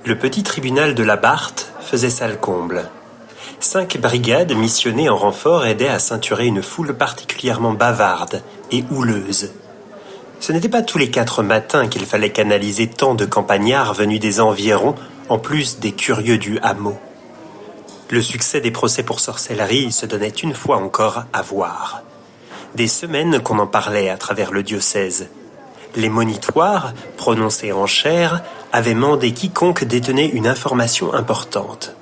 Le petit tribunal de la Barthe faisait salle comble. 5 brigades missionnées en renfort aidaient à ceinturer une foule particulièrement bavarde et houleuse. Ce n'était pas tous les 4 matins qu'il fallait canaliser tant de campagnards venus des environs, en plus des curieux du hameau. Le succès des procès pour sorcellerie se donnait une fois encore à voir. Des semaines qu'on en parlait à travers le diocèse. Les monitoires, prononcés en chair, avaient mandé quiconque détenait une information importante.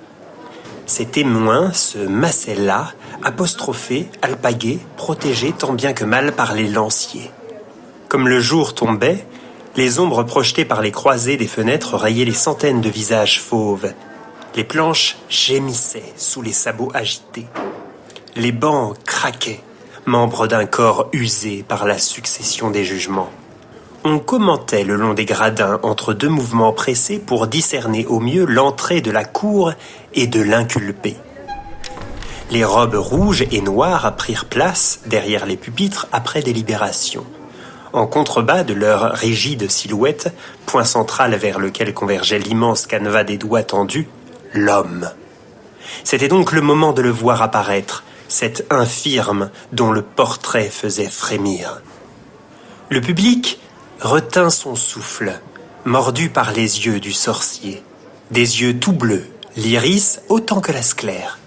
Ces témoins se massaient là, apostrophés, alpagués, protégés tant bien que mal par les lanciers. Comme le jour tombait, les ombres projetées par les croisées des fenêtres rayaient les centaines de visages fauves. Les planches gémissaient sous les sabots agités. Les bancs craquaient, membres d'un corps usé par la succession des jugements. On commentait le long des gradins entre 2 mouvements pressés pour discerner au mieux l'entrée de la cour et de l'inculpé. Les robes rouges et noires prirent place derrière les pupitres après délibération. En contrebas de leur rigide silhouette, point central vers lequel convergeait l'immense canevas des doigts tendus, l'homme. C'était donc le moment de le voir apparaître, cet infirme dont le portrait faisait frémir. Le public retint son souffle, mordu par les yeux du sorcier. Des yeux tout bleus, l'iris autant que la sclère.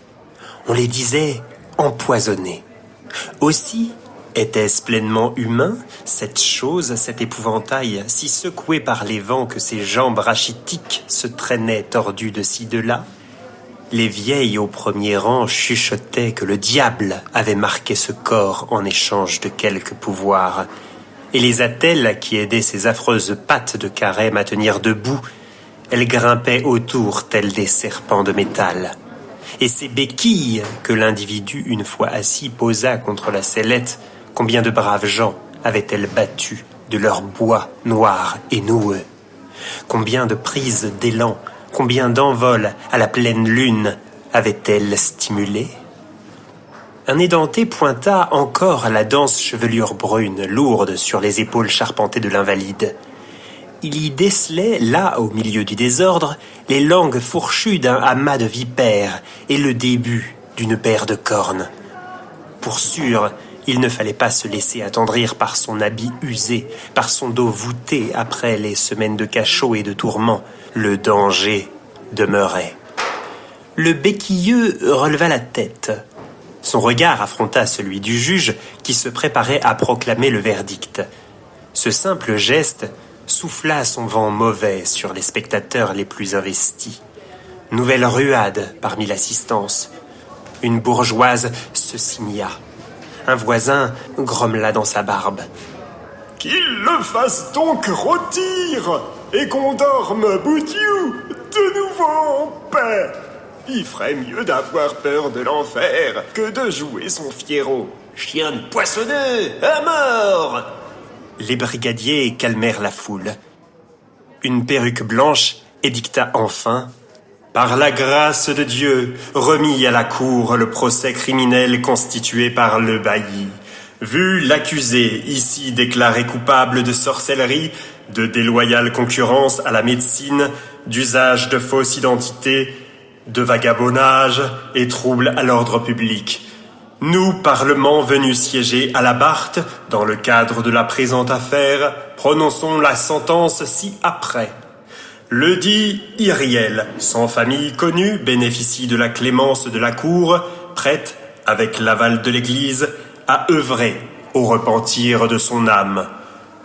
On les disait empoisonnés. Aussi, était-ce pleinement humain, cette chose, cet épouvantail, si secoué par les vents que ses jambes rachitiques se traînaient tordues de ci de là? Les vieilles au premier rang chuchotaient que le diable avait marqué ce corps en échange de quelque pouvoir. Et les attelles qui aidaient ces affreuses pattes de carême à tenir debout, elles grimpaient autour telles des serpents de métal. Et ces béquilles que l'individu, une fois assis, posa contre la sellette, combien de braves gens avaient-elles battus de leur bois noir et noueux? Combien de prises d'élan, combien d'envols à la pleine lune avaient-elles stimulé? Un édenté pointa encore la dense chevelure brune, lourde sur les épaules charpentées de l'invalide. Il y décelait, là, au milieu du désordre, les langues fourchues d'un amas de vipères et le début d'une paire de cornes. Pour sûr, il ne fallait pas se laisser attendrir par son habit usé, par son dos voûté après les semaines de cachot et de tourments. Le danger demeurait. Le béquilleux releva la tête. Son regard affronta celui du juge qui se préparait à proclamer le verdict. Ce simple geste souffla son vent mauvais sur les spectateurs les plus investis. Nouvelle ruade parmi l'assistance. Une bourgeoise se signa. Un voisin grommela dans sa barbe. « Qu'il le fasse donc rôtir et qu'on dorme boudiou de nouveau en paix. Il ferait mieux d'avoir peur de l'enfer que de jouer son fiero. Chien de poissonneux, à mort !» Les brigadiers calmèrent la foule. Une perruque blanche édicta enfin « Par la grâce de Dieu, remis à la cour le procès criminel constitué par le bailli. Vu l'accusé, ici déclaré coupable de sorcellerie, de déloyale concurrence à la médecine, d'usage de fausse identité, de vagabondage et trouble à l'ordre public. Nous, Parlement venus siéger à la Barthe, dans le cadre de la présente affaire, prononçons la sentence ci-après. Le dit Iriel, sans famille connue, bénéficie de la clémence de la cour, prête, avec l'aval de l'Église, à œuvrer au repentir de son âme.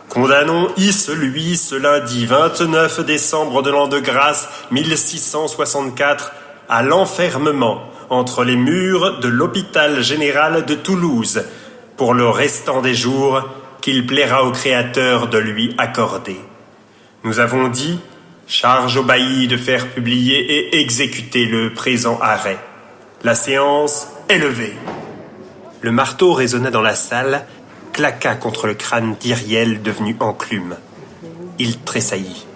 Condamnons celui ce lundi 29 décembre de l'an de grâce 1664 à l'enfermement entre les murs de l'hôpital général de Toulouse pour le restant des jours qu'il plaira au Créateur de lui accorder. Nous avons dit, charge au bailli de faire publier et exécuter le présent arrêt. La séance est levée. Le marteau résonna dans la salle, claqua contre le crâne d'Iriel devenu enclume. Il tressaillit.